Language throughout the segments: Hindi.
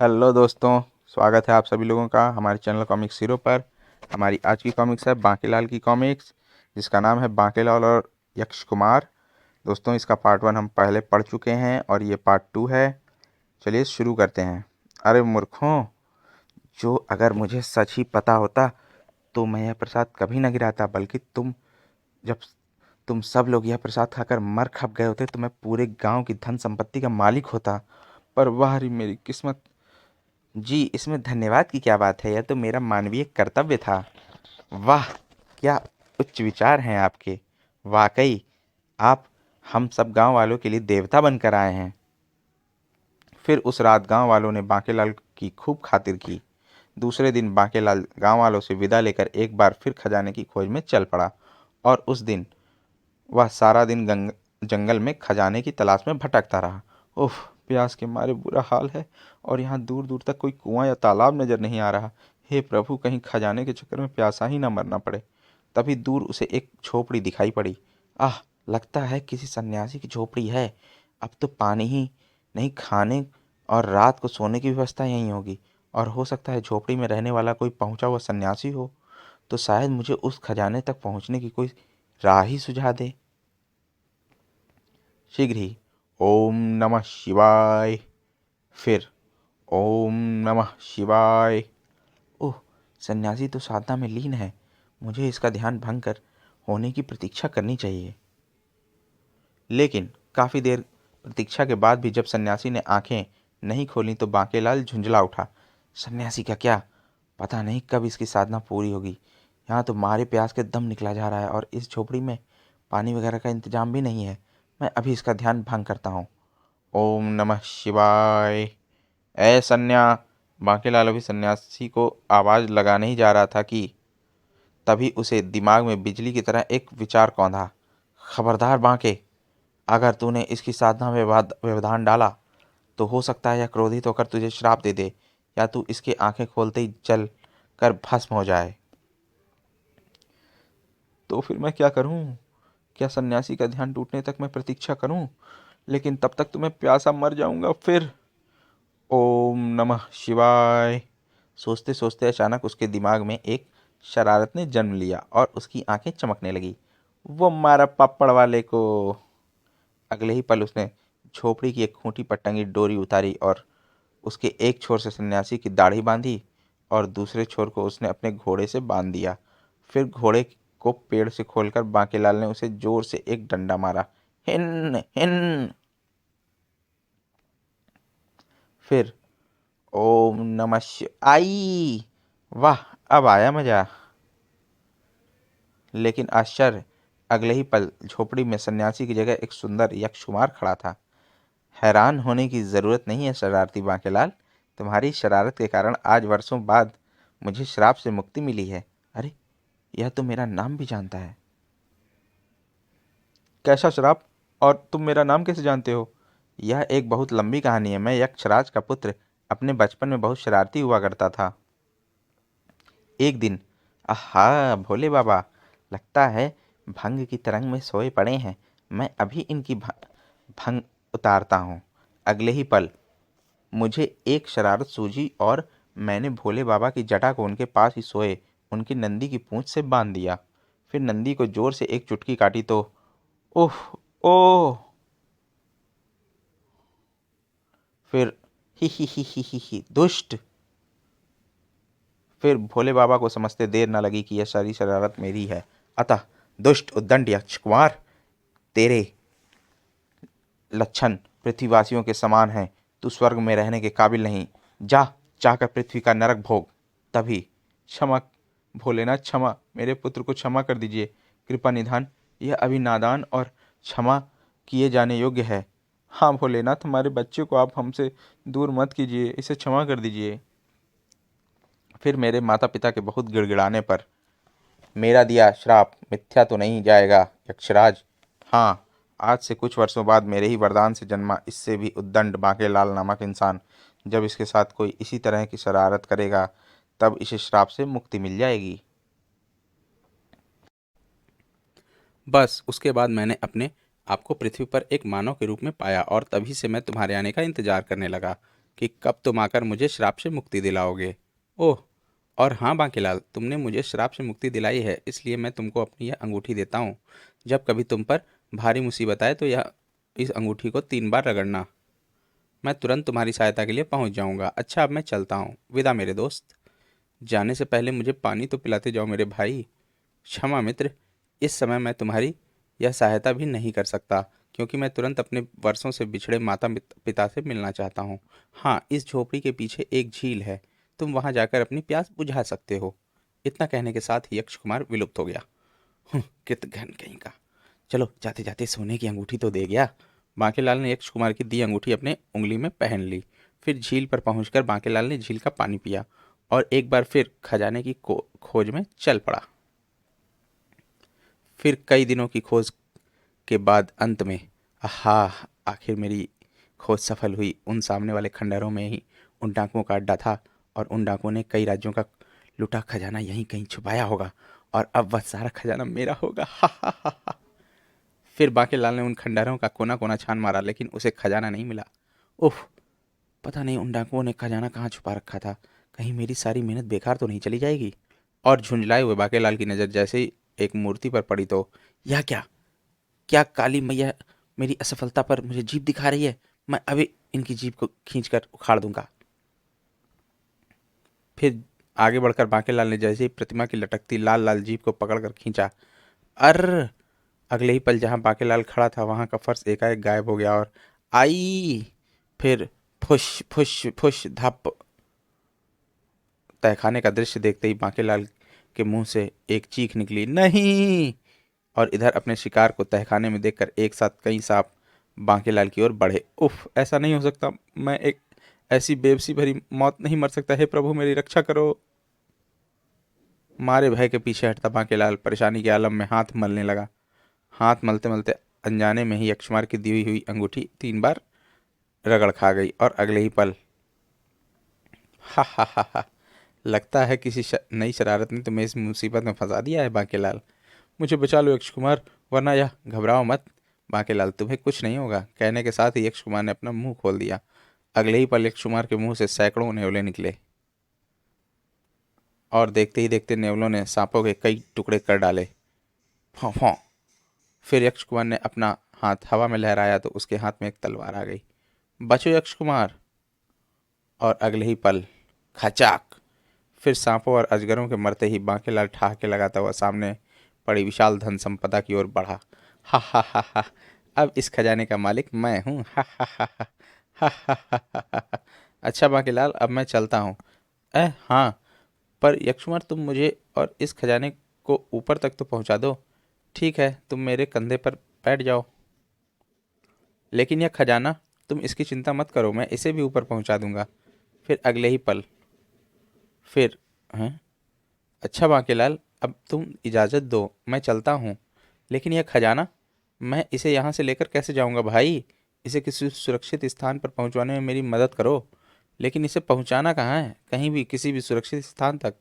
हेलो दोस्तों, स्वागत है आप सभी लोगों का हमारे चैनल कॉमिक्स हीरो पर। हमारी आज की कॉमिक्स है बांकेलाल की कॉमिक्स, जिसका नाम है बांकेलाल और यक्ष कुमार। दोस्तों, इसका पार्ट 1 हम पहले पढ़ चुके हैं और ये पार्ट 2 है। चलिए शुरू करते हैं। अरे मूर्खों, जो अगर मुझे सच ही पता होता तो मैं यह प्रसाद कभी न गिराता, बल्कि जब तुम सब लोग यह प्रसाद खाकर मर खप गए होते तो मैं पूरे गांव की धन संपत्ति का मालिक होता। पर वाह रे मेरी किस्मत। जी, इसमें धन्यवाद की क्या बात है, यह तो मेरा मानवीय कर्तव्य था। वाह, क्या उच्च विचार हैं आपके। वाकई आप हम सब गांव वालों के लिए देवता बनकर आए हैं। फिर उस रात गांव वालों ने बांकेलाल की खूब खातिर की। दूसरे दिन बांकेलाल गांव वालों से विदा लेकर एक बार फिर खजाने की खोज में चल पड़ा और उस दिन वह सारा दिन जंगल में खजाने की तलाश में भटकता रहा। उफ, प्यास के मारे बुरा हाल है और यहाँ दूर दूर तक कोई कुआं या तालाब नजर नहीं आ रहा। हे प्रभु, कहीं खजाने के चक्कर में प्यासा ही ना मरना पड़े। तभी दूर उसे एक झोपड़ी दिखाई पड़ी। आह, लगता है किसी सन्यासी की झोपड़ी है। अब तो पानी ही नहीं, खाने और रात को सोने की व्यवस्था यहीं होगी। और हो सकता है झोपड़ी में रहने वाला कोई पहुंचा हुआ सन्यासी हो, तो शायद मुझे उस खजाने तक पहुंचने की कोई राह ही सुझा दे। शीघ्र ही ओम नमः शिवाय, फिर ओम नमः शिवाय। ओह, सन्यासी तो साधना में लीन है। मुझे इसका ध्यान भंग कर होने की प्रतीक्षा करनी चाहिए। लेकिन काफी देर प्रतीक्षा के बाद भी जब सन्यासी ने आंखें नहीं खोली तो बांकेलाल झुंझला उठा। सन्यासी का क्या पता, नहीं कब इसकी साधना पूरी होगी। यहाँ तो मारे प्यास के दम निकला जा रहा है और इस झोपड़ी में पानी वगैरह का इंतजाम भी नहीं है। मैं अभी इसका ध्यान भंग करता हूँ। ओम नमः शिवाय। ऐ सन्या। बांकेलाल अभी सन्यासी को आवाज लगाने ही जा रहा था कि तभी उसे दिमाग में बिजली की तरह एक विचार कौंधा। खबरदार बांके, अगर तूने इसकी साधना में व्यवधान डाला तो हो सकता है यह क्रोधित होकर तुझे श्राप दे दे, या तू इसकी आंखें खोलते ही जल कर भस्म हो जाए। तो फिर मैं क्या करूं? क्या सन्यासी का ध्यान टूटने तक मैं प्रतीक्षा करूं? लेकिन तब तक तो मैं प्यासा मर जाऊंगा फिर। ओम नमः शिवाय। सोचते सोचते अचानक उसके दिमाग में एक शरारत ने जन्म लिया और उसकी आंखें चमकने लगी। वो मारा पापड़ वाले को। अगले ही पल उसने झोपड़ी की एक खूंटी पर टंगी डोरी उतारी और उसके एक छोर से सन्यासी की दाढ़ी बांधी और दूसरे छोर को उसने अपने घोड़े से बांध दिया। फिर घोड़े को पेड़ से खोलकर बांकेलाल ने उसे जोर से एक डंडा मारा। हिन हिन। फिर ओम नमः शिवाय। आई, वाह, अब आया मजा। लेकिन आश्चर्य, अगले ही पल झोपड़ी में सन्यासी की जगह एक सुंदर यक्षकुमार खड़ा था। हैरान होने की जरूरत नहीं है शरारती बांकेलाल। तुम्हारी शरारत के कारण आज वर्षों बाद मुझे श्राप से मुक्ति मिली है। अरे, यह तो मेरा नाम भी जानता है। कैसा श्राप? और तुम मेरा नाम कैसे जानते हो? यह एक बहुत लंबी कहानी है। मैं यक्षराज का पुत्र अपने बचपन में बहुत शरारती हुआ करता था। एक दिन, आहा भोले बाबा, लगता है भंग की तरंग में सोए पड़े हैं। मैं अभी इनकी भंग उतारता हूँ। अगले ही पल मुझे एक शरारत सूझी और मैंने भोले बाबा की जटा को उनके पास ही सोए उनकी नंदी की पूंछ से बांध दिया। फिर नंदी को जोर से एक चुटकी काटी तो ओह, ओह। फिर ही दुष्ट। फिर भोले बाबा को समझते देर न लगी कि यह सारी शरारत मेरी है। अतः दुष्ट उद्दंड यक्ष कुमार, तेरे लक्षण पृथ्वीवासियों के समान हैं। तू स्वर्ग में रहने के काबिल नहीं। जा, चाहकर पृथ्वी का नरक भोग। तभी क्षमा भोलेनाथ, क्षमा, मेरे पुत्र को क्षमा कर दीजिए। कृपा निधान, यह अभी नादान और क्षमा किए जाने योग्य है। हाँ भोलेनाथ, हमारे बच्चे को आप हमसे दूर मत कीजिए, इसे क्षमा कर दीजिए। फिर मेरे माता पिता के बहुत गिड़गिड़ाने पर मेरा दिया श्राप मिथ्या तो नहीं जाएगा यक्षराज। हाँ, आज से कुछ वर्षों बाद मेरे ही वरदान से जन्मा इससे भी उद्दंड बांकेलाल नामक इंसान जब इसके साथ कोई इसी तरह की शरारत करेगा तब इसे श्राप से मुक्ति मिल जाएगी। बस उसके बाद मैंने अपने आप को पृथ्वी पर एक मानव के रूप में पाया और तभी से मैं तुम्हारे आने का इंतजार करने लगा। कि कब तुम आकर मुझे श्राप से मुक्ति दिलाओगे। ओह, और हाँ बांकेलाल, तुमने मुझे श्राप से मुक्ति दिलाई है, इसलिए मैं तुमको अपनी यह अंगूठी देता हूँ। जब कभी तुम पर भारी मुसीबत आए तो यह इस अंगूठी को 3 बार रगड़ना। मैं तुरंत तुम्हारी सहायता के लिए पहुंच जाऊंगा। अच्छा, अब मैं चलता हूँ। विदा मेरे दोस्त। जाने से पहले मुझे पानी तो पिलाते जाओ मेरे भाई। क्षमा मित्र, इस समय मैं तुम्हारी यह सहायता भी नहीं कर सकता, क्योंकि मैं तुरंत अपने वर्षों से बिछड़े माता पिता से मिलना चाहता हूँ। हाँ, इस झोपड़ी के पीछे एक झील है, तुम वहां जाकर अपनी प्यास बुझा सकते हो। इतना कहने के साथ ही यक्ष कुमार विलुप्त हो गया। कृतघ्न कहीं का। चलो, जाते जाते सोने की अंगूठी तो दे गया। बांकेलाल ने यक्ष कुमार की दी अंगूठी अपने उंगली में पहन ली। फिर झील पर पहुंचकर बांकेलाल ने झील का पानी पिया और एक बार फिर खजाने की खोज में चल पड़ा। फिर कई दिनों की खोज के बाद अंत में, आहा, आखिर मेरी खोज सफल हुई। उन सामने वाले खंडहरों में ही उन डाकुओं का अड्डा था और उन डाकुओं ने कई राज्यों का लुटा खजाना यहीं कहीं छुपाया होगा और अब वह सारा खजाना मेरा होगा। हा हा हा हा। फिर बांकेलाल ने उन खंडहरों का कोना कोना छान मारा, लेकिन उसे खजाना नहीं मिला। उफ, पता नहीं उन डाकुओं ने खजाना कहाँ छुपा रखा था। कहीं मेरी सारी मेहनत बेकार तो नहीं चली जाएगी। और झुंझलाए हुए बांकेलाल की नज़र जैसे ही एक मूर्ति पर पड़ी तो, यह क्या, क्या काली मैया मेरी असफलता पर मुझे जीभ दिखा रही है। मैं अभी इनकी जीभ को खींचकर उखाड़ दूंगा। फिर आगे बढ़कर बांकेलाल ने जैसे ही प्रतिमा की लटकती लाल लाल जीभ को पकड़कर खींचा, अर अगले ही पल जहां बांकेलाल खड़ा था वहां का फर्श एकाएक गायब हो गया और आई। फिर फुश फुश फुश धप। तहखाने का दृश्य देखते ही बांकेलाल के मुंह से एक चीख निकली, नहीं। और इधर अपने शिकार को तहखाने में देखकर एक साथ कई सांप बांकेलाल की ओर बढ़े। उफ, ऐसा नहीं हो सकता। मैं एक ऐसी बेबसी भरी मौत नहीं मर सकता। हे प्रभु, मेरी रक्षा करो। मारे भय के पीछे हटता बांकेलाल परेशानी के आलम में हाथ मलने लगा। हाथ मलते मलते अनजाने में ही यक्षमार की दी हुई अंगूठी 3 बार रगड़ खा गई और अगले ही पल, हा हा हा हा, लगता है किसी नई शरारत ने तुम्हें इस मुसीबत में फंसा दिया है बांकेलाल। मुझे बचा लो यक्ष कुमार, वरना यह घबराओ मत। बांकेलाल, तुम्हें कुछ नहीं होगा। कहने के साथ ही यक्ष कुमार ने अपना मुंह खोल दिया। अगले ही पल यक्ष कुमार के मुंह से सैकड़ों नेवले निकले और देखते ही देखते नेवलों ने सांपों के कई टुकड़े कर डाले। फौं फौं। फिर यक्ष कुमार ने अपना हाथ हवा में लहराया तो उसके हाथ में एक तलवार आ गई। बचो यक्ष कुमार। और अगले ही पल, खचाक। फिर सांपों और अजगरों के मरते ही बांकेलाल ठहाके लगाता हुआ सामने पड़ी विशाल धन संपदा की ओर बढ़ा। हा हा हा हा, अब इस खजाने का मालिक मैं हूँ। हा हा हा हा हा हा हा हा हा। अच्छा बांकेलाल, अब मैं चलता हूँ। हाँ, पर यक्षकुमार, तुम मुझे और इस खजाने को ऊपर तक तो पहुंचा दो। ठीक है, तुम मेरे कंधे पर बैठ जाओ। लेकिन यह खजाना, तुम इसकी चिंता मत करो, मैं इसे भी ऊपर पहुंचा दूंगा। फिर अगले ही पल, फिर, हैं? अच्छा बांकेलाल, अब तुम इजाज़त दो, मैं चलता हूँ। लेकिन यह खजाना, मैं इसे यहाँ से लेकर कैसे जाऊँगा भाई। इसे किसी सुरक्षित स्थान पर पहुँचवाने में मेरी मदद करो। लेकिन इसे पहुँचाना कहाँ है, कहीं भी, किसी भी सुरक्षित स्थान तक।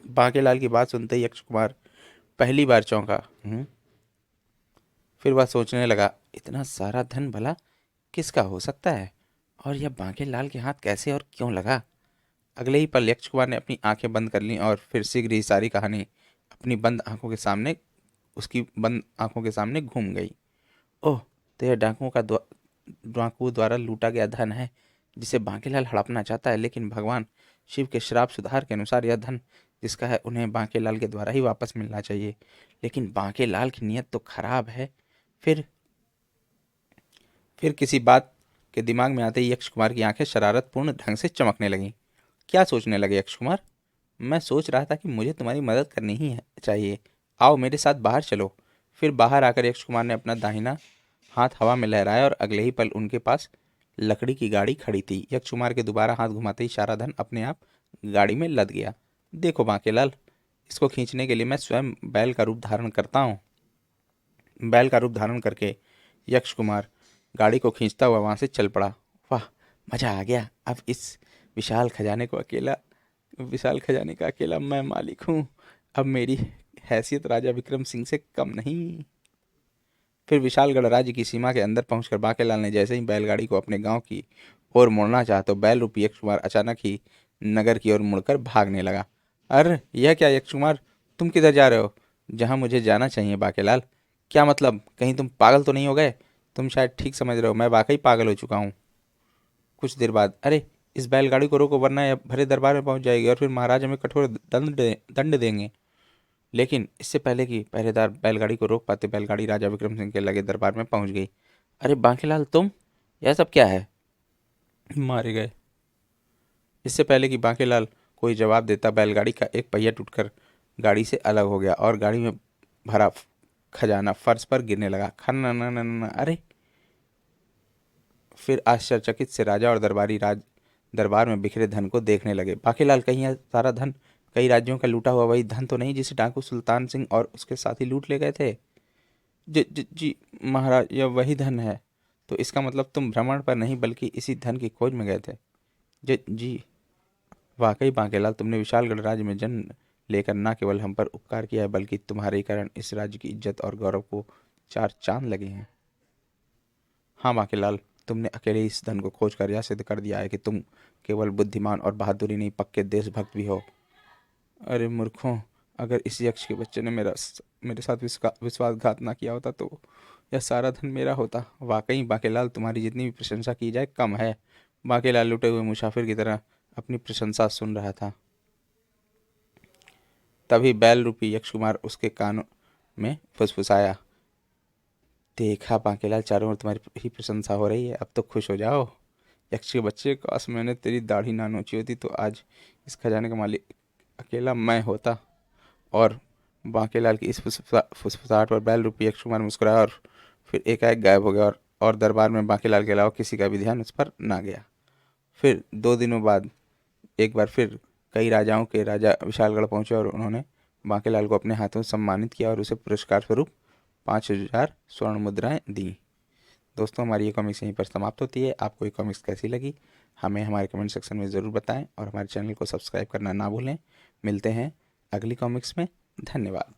बांकेलाल की बात सुनते ही यक्ष कुमार पहली बार चौंका। फिर वह सोचने लगा, इतना सारा धन भला किसका हो सकता है, और यह बांकेलाल के हाथ कैसे और क्यों लगा। अगले ही पल यक्ष कुमार ने अपनी आंखें बंद कर लीं और फिर शीघ्र ही सारी कहानी अपनी बंद आंखों के सामने, उसकी बंद आंखों के सामने घूम गई। ओह, तो यह डाकुओं द्वारा लूटा गया धन है, जिसे बांकेलाल हड़पना चाहता है। लेकिन भगवान शिव के श्राप सुधार के अनुसार यह धन जिसका है उन्हें बांकेलाल के द्वारा ही वापस मिलना चाहिए। लेकिन बांकेलाल की नीयत तो खराब है। फिर फिर किसी बात के दिमाग में आते ही यक्ष कुमार की आंखें शरारतपूर्ण ढंग से चमकने लगीं। क्या सोचने लगे यक्ष कुमार? मैं सोच रहा था कि मुझे तुम्हारी मदद करनी ही है चाहिए। आओ मेरे साथ बाहर चलो। फिर बाहर आकर यक्ष कुमार ने अपना दाहिना हाथ हवा में लहराया और अगले ही पल उनके पास लकड़ी की गाड़ी खड़ी थी। यक्ष कुमार के दोबारा हाथ घुमाते ही सारा धन अपने आप गाड़ी में लद गया। देखो बांकेलाल, इसको खींचने के लिए मैं स्वयं बैल का रूप धारण करता हूँ। बैल का रूप धारण करके यक्ष कुमार गाड़ी को खींचता हुआ वहां से चल पड़ा। वाह, मजा आ गया। अब इस विशाल खजाने का अकेला मैं मालिक हूँ। अब मेरी हैसियत राजा विक्रम सिंह से कम नहीं। फिर विशालगढ़ राज्य की सीमा के अंदर पहुंचकर बांकेलाल ने जैसे ही बैलगाड़ी को अपने गांव की ओर मुड़ना चाहा तो बैल रूपी यक्ष कुमार अचानक ही नगर की ओर मुड़कर भागने लगा। अरे यह क्या यक्ष कुमार, तुम किधर जा रहे हो? जहां मुझे जाना चाहिए बांकेलाल। क्या मतलब, कहीं तुम पागल तो नहीं हो गए? तुम शायद ठीक समझ रहे हो, मैं वाकई पागल हो चुका हूँ। कुछ देर बाद, अरे इस बैलगाड़ी को रोको वरना यह भरे दरबार में पहुंच जाएगी और फिर महाराज हमें कठोर दंड देंगे। लेकिन इससे पहले कि पहरेदार बैलगाड़ी को रोक पाते, बैलगाड़ी राजा विक्रम सिंह के लगे दरबार में पहुंच गई। अरे बांकीलाल, तुम, यह सब क्या है? मारे गए। इससे पहले कि बांकीलाल कोई जवाब देता, बैलगाड़ी का एक पहिया टूटकर गाड़ी से अलग हो गया और गाड़ी में भरा खजाना फर्श पर गिरने लगा। खन, अरे! फिर आश्चर्यचकित से राजा और दरबारी दरबार में बिखरे धन को देखने लगे। बांकीलाल, कहीं यह सारा धन कई राज्यों का लूटा हुआ वही धन तो नहीं जिसे डाकू सुल्तान सिंह और उसके साथी लूट ले गए थे? जी महाराज, यह वही धन है। तो इसका मतलब तुम भ्रमण पर नहीं बल्कि इसी धन की खोज में गए थे? जी। वाकई बांकेलाल, तुमने विशालगढ़ राज्य में जन्म लेकर न केवल हम पर उपकार किया है बल्कि तुम्हारे कारण इस राज्य की इज्जत और गौरव को चार चांद लगे हैं। हाँ बांकेलाल, तुमने अकेले इस धन को खोज कर यह सिद्ध कर दिया है कि तुम केवल बुद्धिमान और बहादुरी नहीं, पक्के देशभक्त भी हो। अरे मूर्खों, अगर इस यक्ष के बच्चे ने मेरे साथ विश्वासघात ना किया होता तो यह सारा धन मेरा होता। वाकई बांकेलाल, तुम्हारी जितनी भी प्रशंसा की जाए कम है। बांकेलाल लुटे हुए मुसाफिर की तरह अपनी प्रशंसा सुन रहा था। तभी बैल रूपी यक्ष कुमार उसके कानों में फुसफुसाया। देखा बांकेलाल, चारों ओर तुम्हारी ही प्रशंसा हो रही है, अब तो खुश हो जाओ। यक्ष के बच्चे, काश मैंने तेरी दाढ़ी ना नोची होती तो आज इस खजाने का मालिक अकेला मैं होता। और बांकेलाल की इस फुसफुसाहट पर बैल रूपी यक्ष कुमार मुस्कुराया और फिर एकाएक गायब हो गया और दरबार में बांकेलाल के अलावा किसी का भी ध्यान उस पर ना गया। फिर 2 दिनों बाद एक बार फिर कई राजाओं के राजा विशालगढ़ पहुंचे और उन्होंने बांकेलाल को अपने हाथों से सम्मानित किया और उसे पुरस्कार स्वरूप 5,000 स्वर्ण मुद्राएं दी। दोस्तों, हमारी ये कॉमिक्स यहीं पर समाप्त होती है। आपको ये कॉमिक्स कैसी लगी हमें हमारे कमेंट सेक्शन में ज़रूर बताएं और हमारे चैनल को सब्सक्राइब करना ना भूलें। मिलते हैं अगली कॉमिक्स में। धन्यवाद।